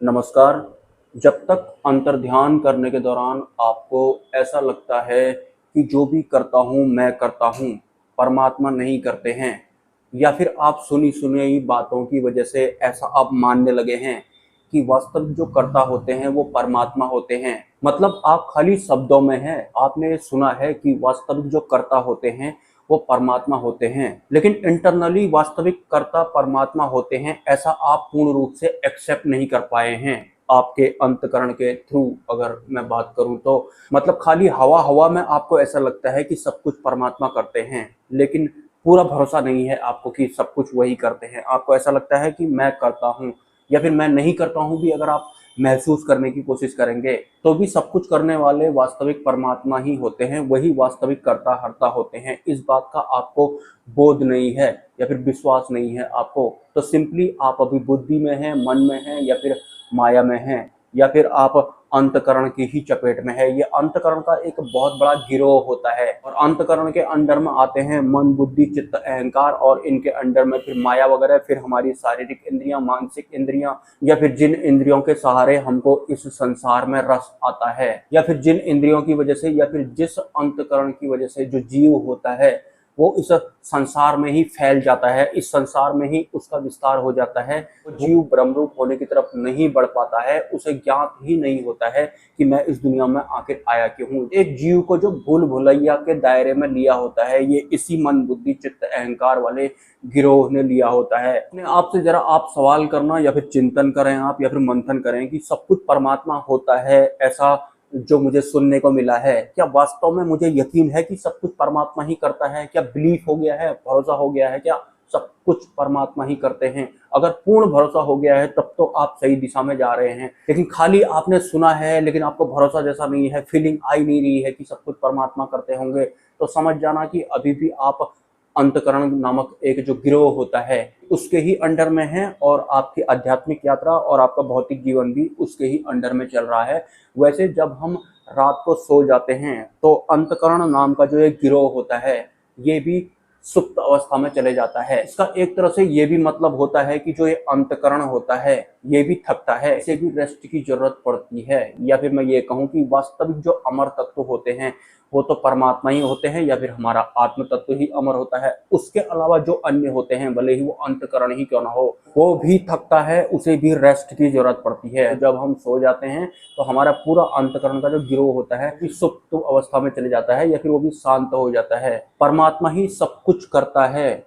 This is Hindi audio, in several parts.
नमस्कार। जब तक अंतर्ध्यान करने के दौरान आपको ऐसा लगता है कि जो भी करता हूँ मैं करता हूँ, परमात्मा नहीं करते हैं, या फिर आप सुनी-सुनाई बातों की वजह से ऐसा आप मानने लगे हैं कि वास्तविक जो कर्ता होते हैं वो परमात्मा होते हैं। मतलब आप खाली शब्दों में हैं, आपने सुना है कि वास्तविक जो कर्ता होते हैं वो परमात्मा होते हैं, लेकिन इंटरनली वास्तविक कर्ता परमात्मा होते हैं ऐसा आप पूर्ण रूप से एक्सेप्ट नहीं कर पाए हैं। आपके अंतकरण के थ्रू अगर मैं बात करूं तो मतलब खाली हवा हवा में आपको ऐसा लगता है कि सब कुछ परमात्मा करते हैं, लेकिन पूरा भरोसा नहीं है आपको कि सब कुछ वही करते हैं। आपको ऐसा लगता है कि मैं करता हूँ, या फिर मैं नहीं करता हूँ भी अगर आप महसूस करने की कोशिश करेंगे तो भी सब कुछ करने वाले वास्तविक परमात्मा ही होते हैं, वही वास्तविक कर्ता हर्ता होते हैं। इस बात का आपको बोध नहीं है या फिर विश्वास नहीं है आपको, तो सिंपली आप अभी बुद्धि में हैं, मन में हैं, या फिर माया में हैं, या फिर आप अंतकरण की ही चपेट में है। ये अंतकरण का एक बहुत बड़ा गिरोह होता है, और अंतकरण के अंडर में आते हैं मन, बुद्धि, चित्त, अहंकार, और इनके अंडर में फिर माया वगैरह, फिर हमारी शारीरिक इंद्रियां, मानसिक इंद्रियां, या फिर जिन इंद्रियों के सहारे हमको इस संसार में रस आता है, या फिर जिन इंद्रियों की वजह से, या फिर जिस अंतकरण की वजह से जो जीव होता है वो इस संसार में ही फैल जाता है, इस संसार में ही उसका विस्तार हो जाता है। वो जीव ब्रह्मरूप होने की तरफ नहीं बढ़ पाता है, उसे ज्ञात ही नहीं होता है कि मैं इस दुनिया में आखिर आया क्यों हूँ। एक जीव को जो भूल भुलैया के दायरे में लिया होता है, ये इसी मन, बुद्धि, चित्त, अहंकार वाले गिरोह ने लिया होता है। अपने आप से जरा आप सवाल करना, या फिर चिंतन करें आप, या फिर मंथन करें कि सब कुछ परमात्मा होता है ऐसा जो मुझे सुनने को मिला है, क्या वास्तव में मुझे यकीन है कि सब कुछ परमात्मा ही करता है? क्या बिलीफ हो गया है, भरोसा हो गया है, क्या सब कुछ परमात्मा ही करते हैं? अगर पूर्ण भरोसा हो गया है तब तो आप सही दिशा में जा रहे हैं, लेकिन खाली आपने सुना है लेकिन आपको भरोसा जैसा नहीं है, फीलिंग आई नहीं रही है कि सब कुछ परमात्मा करते होंगे, तो समझ जाना कि अभी भी आप अंतकरण नामक एक जो गिरोह होता है उसके ही अंडर में है, और आपकी आध्यात्मिक यात्रा और आपका भौतिक जीवन भी उसके ही अंडर में चल रहा है। वैसे जब हम रात को सो जाते हैं तो अंतकरण नाम का जो एक गिरोह होता है ये भी सुप्त अवस्था में चले जाता है। इसका एक तरह से ये भी मतलब होता है कि जो ये अंतकरण होता है ये भी थकता है, इसे भी रेस्ट की जरूरत पड़ती है। या फिर मैं ये कहूँ कि वास्तविक जो अमर तत्व होते हैं वो तो परमात्मा ही होते हैं, या फिर हमारा आत्म तत्व ही अमर होता है। उसके अलावा जो अन्य होते हैं, भले ही वो अंतकरण ही क्यों ना हो, वो भी थकता है, उसे भी रेस्ट की जरूरत पड़ती है। जब हम सो जाते हैं तो हमारा पूरा अंतकरण का जो गिरोह होता है वो सुप्त अवस्था में चले जाता है, या फिर वो भी शांत हो जाता है। परमात्मा ही सब कुछ करता है,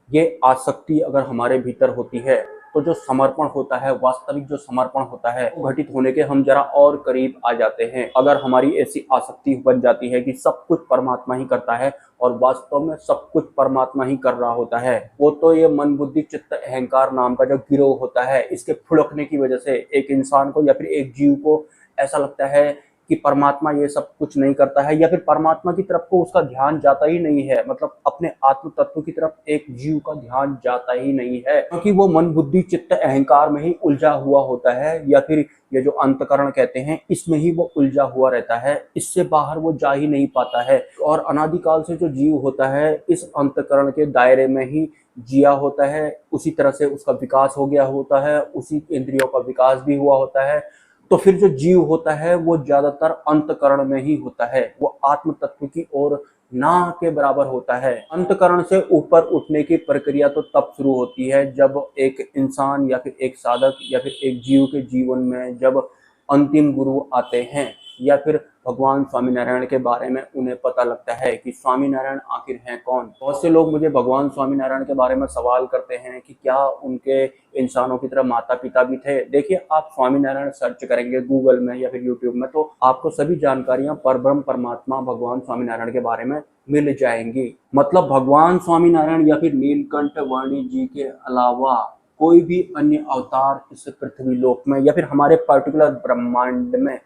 ये आसक्ति अगर हमारे भीतर होती है तो जो समर्पण होता है, वास्तविक जो समर्पण होता है वो घटित होने के हम जरा और करीब आ जाते हैं। अगर हमारी ऐसी आसक्ति बन जाती है कि सब कुछ परमात्मा ही करता है और वास्तव में सब कुछ परमात्मा ही कर रहा होता है, वो तो ये मन, बुद्धि, चित्त, अहंकार नाम का जो गिरोह होता है इसके फुड़कने की वजह से एक इंसान को या फिर एक जीव को ऐसा लगता है कि परमात्मा ये सब कुछ नहीं करता है, या फिर परमात्मा की तरफ को उसका ध्यान जाता ही नहीं है। मतलब अपने आत्म तत्व की तरफ एक जीव का ध्यान जाता ही नहीं है, क्योंकि वो मन, बुद्धि, चित्त, अहंकार में ही उलझा हुआ होता है, या फिर ये जो अंतकरण कहते हैं इसमें ही वो उलझा हुआ रहता है, इससे बाहर वो जा ही नहीं पाता है। और अनादिकाल से जो जीव होता है इस अंतकरण के दायरे में ही जिया होता है, उसी तरह से उसका विकास हो गया होता है, उसी इंद्रियों का विकास भी हुआ होता है। तो फिर जो जीव होता है वो ज्यादातर अंतकरण में ही होता है, वो आत्म तत्व की ओर ना के बराबर होता है। अंतकरण से ऊपर उठने की प्रक्रिया तो तब शुरू होती है जब एक इंसान या फिर एक साधक या फिर एक जीव के जीवन में जब अंतिम गुरु आते हैं, या फिर भगवान स्वामीनारायण के बारे में उन्हें पता लगता है कि स्वामीनारायण आखिर हैं कौन। बहुत से लोग मुझे भगवान स्वामीनारायण के बारे में सवाल करते हैं कि क्या उनके इंसानों की तरह माता पिता भी थे। देखिए, आप स्वामीनारायण सर्च करेंगे गूगल में या फिर यूट्यूब में तो आपको सभी जानकारियां परब्रह्म परमात्मा भगवान स्वामीनारायण के बारे में मिल जाएंगी। मतलब भगवान स्वामीनारायण या फिर नीलकंठ वाणी जी के अलावा कोई भी अन्य अवतार इस पृथ्वी लोक में या फिर हमारे पर्टिकुलर ब्रह्मांड में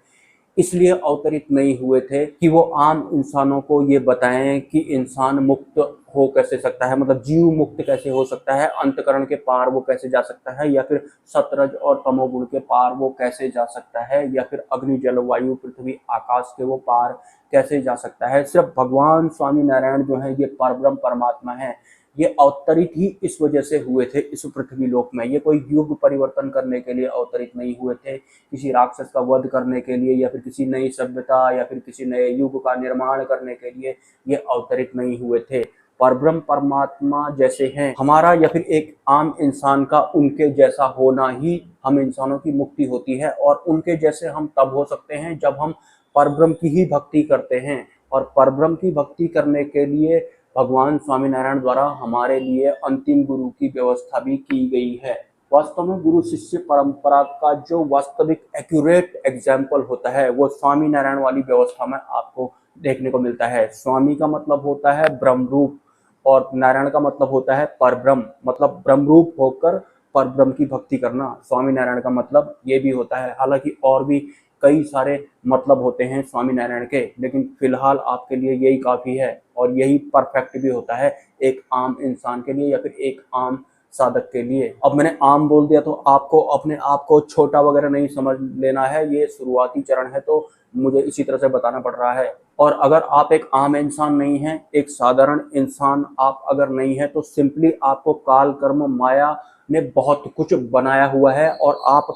इसलिए अवतरित नहीं हुए थे कि वो आम इंसानों को ये बताएं कि इंसान मुक्त हो कैसे सकता है, मतलब जीव मुक्त कैसे हो सकता है, अंतकरण के पार वो कैसे जा सकता है, या फिर सतरज और तमोगुण के पार वो कैसे जा सकता है, या फिर अग्नि, जल, वायु, पृथ्वी, आकाश के वो पार कैसे जा सकता है। सिर्फ भगवान स्वामीनारायण जो है ये परब्रह्म परमात्मा है ये अवतरित ही इस वजह से हुए थे इस पृथ्वी लोक में। ये कोई युग परिवर्तन करने के लिए अवतरित नहीं हुए थे, किसी राक्षस का वध करने के लिए या फिर किसी नई सभ्यता या फिर किसी नए युग का निर्माण करने के लिए ये अवतरित नहीं हुए थे। परब्रह्म परमात्मा जैसे हैं हमारा या फिर एक आम इंसान का उनके जैसा होना ही हम इंसानों की मुक्ति होती है। और उनके जैसे हम तब हो सकते हैं जब हम परब्रह्म की ही भक्ति करते हैं। और परब्रह्म की भक्ति करने के लिए भगवान स्वामीनारायण द्वारा हमारे लिए अंतिम गुरु की व्यवस्था भी की गई है। वास्तव में गुरु शिष्य परंपरा का जो वास्तविक एक्यूरेट एग्जाम्पल होता है वो स्वामीनारायण वाली व्यवस्था में आपको देखने को मिलता है। स्वामी का मतलब होता है ब्रह्म रूप और नारायण का मतलब होता है परब्रह्म, मतलब ब्रह्म रूप होकर परब्रह्म की भक्ति करना। स्वामी नारायण का मतलब ये भी होता है। हालांकि और भी कई सारे मतलब होते हैं स्वामी नारायण के, लेकिन फिलहाल आपके लिए यही काफ़ी है और यही परफेक्ट भी होता है एक आम इंसान के लिए या फिर एक आम साधक के लिए। अब मैंने आम बोल दिया तो आपको अपने आप को छोटा वगैरह नहीं समझ लेना है, ये शुरुआती चरण है तो मुझे इसी तरह से बताना पड़ रहा है। और अगर आप एक आम इंसान नहीं हैं, एक साधारण इंसान आप अगर नहीं है, तो सिंपली आपको काल कर्म माया ने बहुत कुछ बनाया हुआ है और आप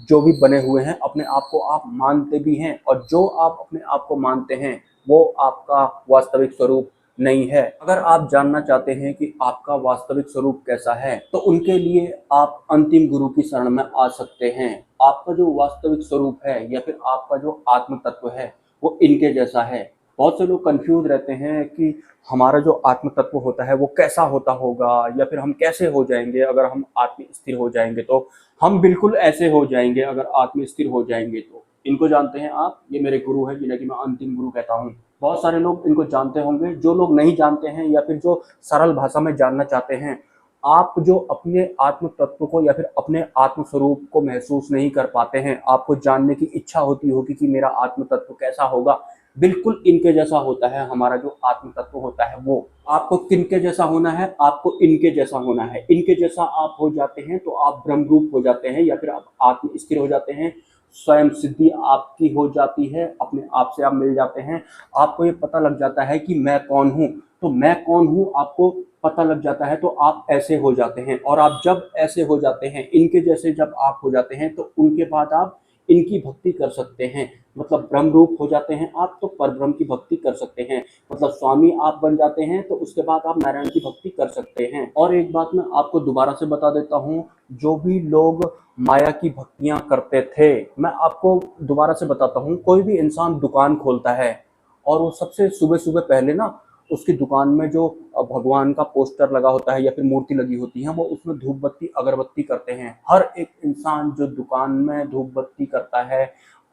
जो भी बने हुए हैं अपने आप को आप मानते भी हैं, और जो आप अपने आप को मानते हैं वो आपका वास्तविक स्वरूप नहीं है। अगर आप जानना चाहते हैं कि आपका वास्तविक स्वरूप कैसा है तो उनके लिए आप अंतिम गुरु की शरण में आ सकते हैं। आपका जो वास्तविक स्वरूप है या फिर आपका जो आत्म तत्व है वो इनके जैसा है। बहुत से लोग कंफ्यूज रहते हैं कि हमारा जो आत्म तत्व होता है वो कैसा होता होगा या फिर हम कैसे हो जाएंगे अगर हम आत्म स्थिर हो जाएंगे। तो हम बिल्कुल ऐसे हो जाएंगे अगर आत्म स्थिर हो जाएंगे। तो इनको जानते हैं आप, ये मेरे गुरु हैं जिन्हें कि मैं अंतिम गुरु कहता हूँ। बहुत सारे लोग इनको जानते होंगे। जो लोग नहीं जानते हैं या फिर जो सरल भाषा में जानना चाहते हैं, आप जो अपने आत्म तत्व को या फिर अपने आत्म स्वरूप को महसूस नहीं कर पाते हैं, आपको जानने की इच्छा होती होगी कि मेरा आत्म तत्व कैसा होगा, बिल्कुल इनके जैसा होता है। हमारा जो आत्म तत्व होता है वो आपको किनके जैसा होना है, आपको इनके जैसा होना है। इनके जैसा आप हो जाते हैं तो आप ब्रह्म रूप हो जाते हैं या फिर आप आत्म स्थिर हो जाते हैं, स्वयं सिद्धि आपकी हो जाती है, अपने आप से आप मिल जाते हैं। आपको ये पता लग जाता है कि मैं कौन हूँ। तो मैं कौन हूँ आपको पता लग जाता है तो आप ऐसे हो जाते हैं। और आप जब ऐसे हो जाते हैं, इनके जैसे जब आप हो जाते हैं, तो उनके बाद आप इनकी भक्ति कर सकते हैं। मतलब ब्रह्म रूप हो जाते हैं आप तो परब्रह्म की भक्ति कर सकते हैं। मतलब स्वामी आप बन जाते हैं तो उसके बाद आप नारायण की भक्ति कर सकते हैं। और एक बात मैं आपको दोबारा से बता देता हूँ, जो भी लोग माया की भक्तियां करते थे, मैं आपको दोबारा से बताता हूँ। कोई भी इंसान दुकान खोलता है और वो सबसे सुबह सुबह पहले ना उसकी दुकान में जो भगवान का पोस्टर लगा होता है या फिर मूर्ति लगी होती है, वो उसमें धूप बत्ती अगरबत्ती करते हैं। हर एक इंसान जो दुकान में धूप बत्ती करता है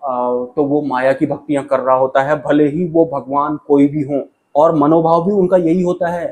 तो वो माया की भक्तियां कर रहा होता है, भले ही वो भगवान कोई भी हो। और मनोभाव भी उनका यही होता है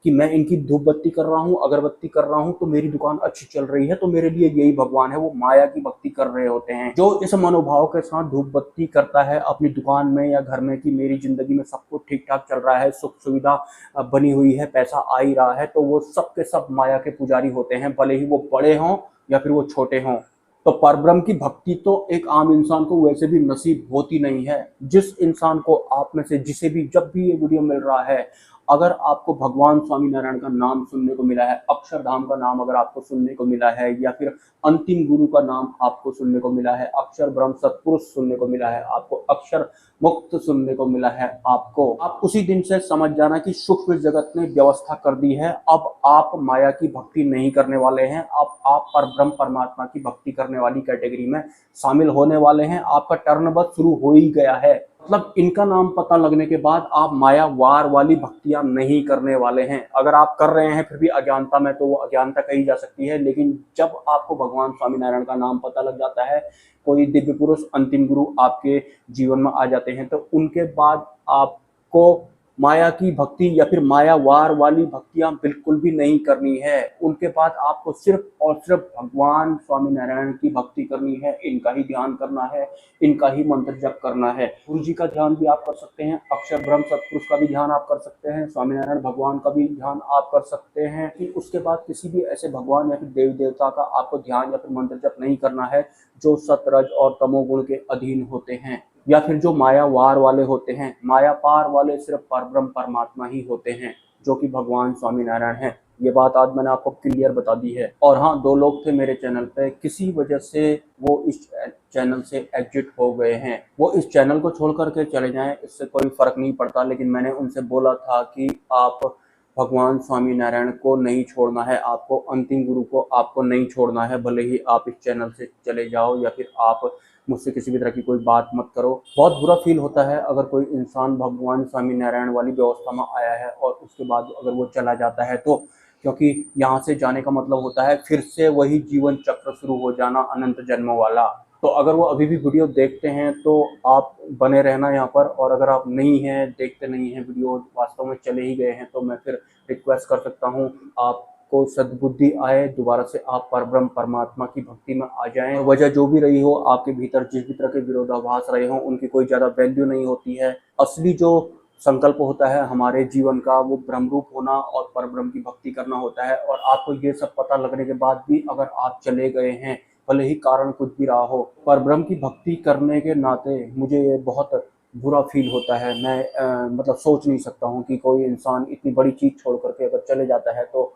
कि मैं इनकी धूप बत्ती कर रहा हूँ, अगरबत्ती कर रहा हूँ तो मेरी दुकान अच्छी चल रही है, तो मेरे लिए यही भगवान है। वो माया की भक्ति कर रहे होते हैं। जो इस मनोभाव के साथ धूप बत्ती करता है अपनी दुकान में या घर में कि मेरी जिंदगी में सब कुछ ठीक ठाक चल रहा है, सुख सुविधा बनी हुई है, पैसा आ ही रहा है, तो वो सब के सब माया के पुजारी होते हैं, भले ही वो बड़े हों या फिर वो छोटे हों। तो परब्रह्म की भक्ति तो एक आम इंसान को वैसे भी नसीब होती नहीं है। जिस इंसान को आप में से जिसे भी जब भी ये वीडियो मिल रहा है, अगर आपको भगवान स्वामीनारायण का नाम सुनने को मिला है, अक्षरधाम का नाम अगर आपको सुनने को मिला है, या फिर अंतिम गुरु का नाम आपको सुनने को मिला है, अक्षर ब्रह्म सत्पुरुष सुनने को मिला है, आपको अक्षर मुक्त सुनने को मिला है, आपको आप उसी दिन से समझ जाना कि सूक्ष्म जगत ने व्यवस्था कर दी है। अब आप माया की भक्ति नहीं करने वाले हैं, अब आप परब्रह्म परमात्मा की भक्ति करने वाली कैटेगरी में शामिल होने वाले हैं। आपका टर्न बस शुरू हो ही गया है। मतलब इनका नाम पता लगने के बाद आप माया वार वाली भक्तियां नहीं करने वाले हैं। अगर आप कर रहे हैं फिर भी अज्ञानता में, तो वो अज्ञानता कही जा सकती है। लेकिन जब आपको भगवान स्वामीनारायण का नाम पता लग जाता है, कोई दिव्य पुरुष अंतिम गुरु आपके जीवन में आ जाते हैं, तो उनके बाद आपको माया की भक्ति या फिर माया वार वाली भक्तियां बिल्कुल भी नहीं करनी है। उनके बाद आपको सिर्फ और सिर्फ भगवान स्वामीनारायण की भक्ति करनी है, इनका ही ध्यान करना है, इनका ही मंत्र जप करना है। गुरु जी का ध्यान भी आप कर सकते हैं, अक्षर ब्रह्म सत्पुरुष का भी ध्यान आप कर सकते हैं, स्वामीनारायण भगवान का भी ध्यान आप कर सकते हैं। कि उसके बाद किसी भी ऐसे भगवान या फिर देवी देवता का आपको ध्यान या फिर मंत्र जप नहीं करना है जो सतरज और तमोगुण के अधीन होते हैं, या फिर जो माया वार वाले होते हैं। माया पार वाले सिर्फ परब्रह्म परमात्मा ही होते हैं, जो कि भगवान स्वामीनारायण हैं। ये बात आज मैंने आपको क्लियर बता दी है। और हाँ, 2 लोग थे मेरे चैनल पे, किसी वजह से वो इस चैनल से एग्जिट हो गए हैं। वो इस चैनल को छोड़ करके चले जाएं, इससे कोई फर्क नहीं पड़ता, लेकिन मैंने उनसे बोला था कि आप भगवान स्वामी नारायण को नहीं छोड़ना है, आपको अंतिम गुरु को आपको नहीं छोड़ना है, भले ही आप इस चैनल से चले जाओ या फिर आप मुझसे किसी भी तरह की कोई बात मत करो। बहुत बुरा फील होता है अगर कोई इंसान भगवान स्वामी नारायण वाली व्यवस्था में आया है और उसके बाद अगर वो चला जाता है तो, क्योंकि यहाँ से जाने का मतलब होता है फिर से वही जीवन चक्र शुरू हो जाना, अनंत जन्मों वाला। तो अगर वो अभी भी वीडियो देखते हैं तो आप बने रहना यहाँ पर, और अगर आप नहीं हैं, देखते नहीं हैं वीडियो, वास्तव में चले ही गए हैं, तो मैं फिर रिक्वेस्ट कर सकता हूँ आपको सद्बुद्धि आए, दोबारा से आप परब्रह्म परमात्मा की भक्ति में आ जाएं। वजह जो भी रही हो, आपके भीतर जिस भी तरह के विरोधाभास रहे हों, उनकी कोई ज़्यादा वैल्यू नहीं होती है। असली जो संकल्प होता है हमारे जीवन का, वो ब्रह्मरूप होना और परब्रह्म की भक्ति करना होता है। और आपको ये सब पता लगने के बाद भी अगर आप चले गए हैं, भले ही कारण कुछ भी रहा हो, परब्रह्म की भक्ति करने के नाते मुझे ये बहुत बुरा फील होता है। मैं मतलब सोच नहीं सकता हूँ कि कोई इंसान इतनी बड़ी चीज़ छोड़ करके अगर चले जाता है, तो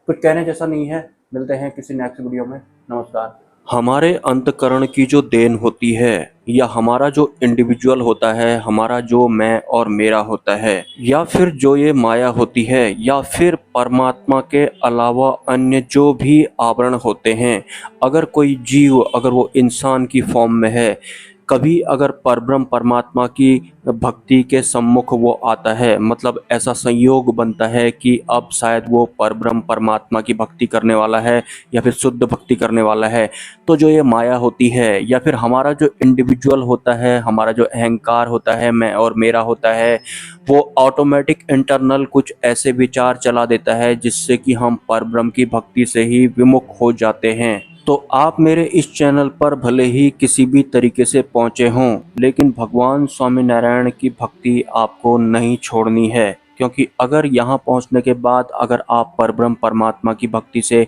कुछ कहने जैसा नहीं है। मिलते हैं किसी नेक्स्ट वीडियो में। नमस्कार। हमारे अंतकरण की जो देन होती है, या हमारा जो इंडिविजुअल होता है, हमारा जो मैं और मेरा होता है, या फिर जो ये माया होती है, या फिर परमात्मा के अलावा अन्य जो भी आवरण होते हैं, अगर कोई जीव, अगर वो इंसान की फॉर्म में है, कभी अगर परब्रह्म परमात्मा की भक्ति के सम्मुख वो आता है, मतलब ऐसा संयोग बनता है कि अब शायद वो परब्रह्म परमात्मा की भक्ति करने वाला है या फिर शुद्ध भक्ति करने वाला है, तो जो ये माया होती है या फिर हमारा जो इंडिविजुअल होता है, हमारा जो अहंकार होता है, मैं और मेरा होता है, वो ऑटोमेटिक इंटरनल कुछ ऐसे विचार चला देता है जिससे कि हम परब्रह्म की भक्ति से ही विमुख हो जाते हैं। तो आप मेरे इस चैनल पर भले ही किसी भी तरीके से पहुंचे हों, लेकिन भगवान स्वामी नारायण की भक्ति आपको नहीं छोड़नी है, क्योंकि अगर यहाँ पहुँचने के बाद अगर आप परब्रह्म परमात्मा की भक्ति से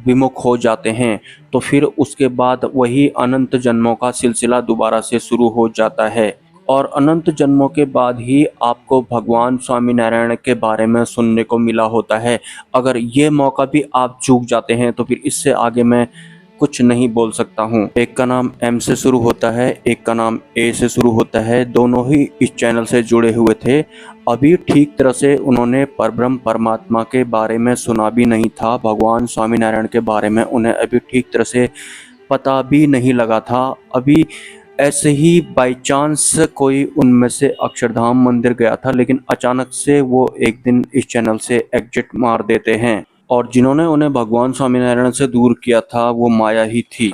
विमुख हो जाते हैं, तो फिर उसके बाद वही अनंत जन्मों का सिलसिला दोबारा से शुरू हो जाता है। और अनंत जन्मों के बाद ही आपको भगवान स्वामी नारायण के बारे में सुनने को मिला होता है। अगर ये मौका भी आप चूक जाते हैं, तो फिर इससे आगे मैं कुछ नहीं बोल सकता हूँ। एक का नाम एम से शुरू होता है, एक का नाम ए से शुरू होता है, दोनों ही इस चैनल से जुड़े हुए थे। अभी ठीक तरह से उन्होंने परब्रह्म परमात्मा के बारे में सुना भी नहीं था, भगवान स्वामीनारायण के बारे में उन्हें अभी ठीक तरह से पता भी नहीं लगा था। अभी ऐसे ही बाई चांस कोई उनमें से अक्षरधाम मंदिर गया था, लेकिन अचानक से वो एक दिन इस चैनल से एग्जिट मार देते हैं, और जिन्होंने उन्हें भगवान स्वामीनारायण से दूर किया था वो माया ही थी।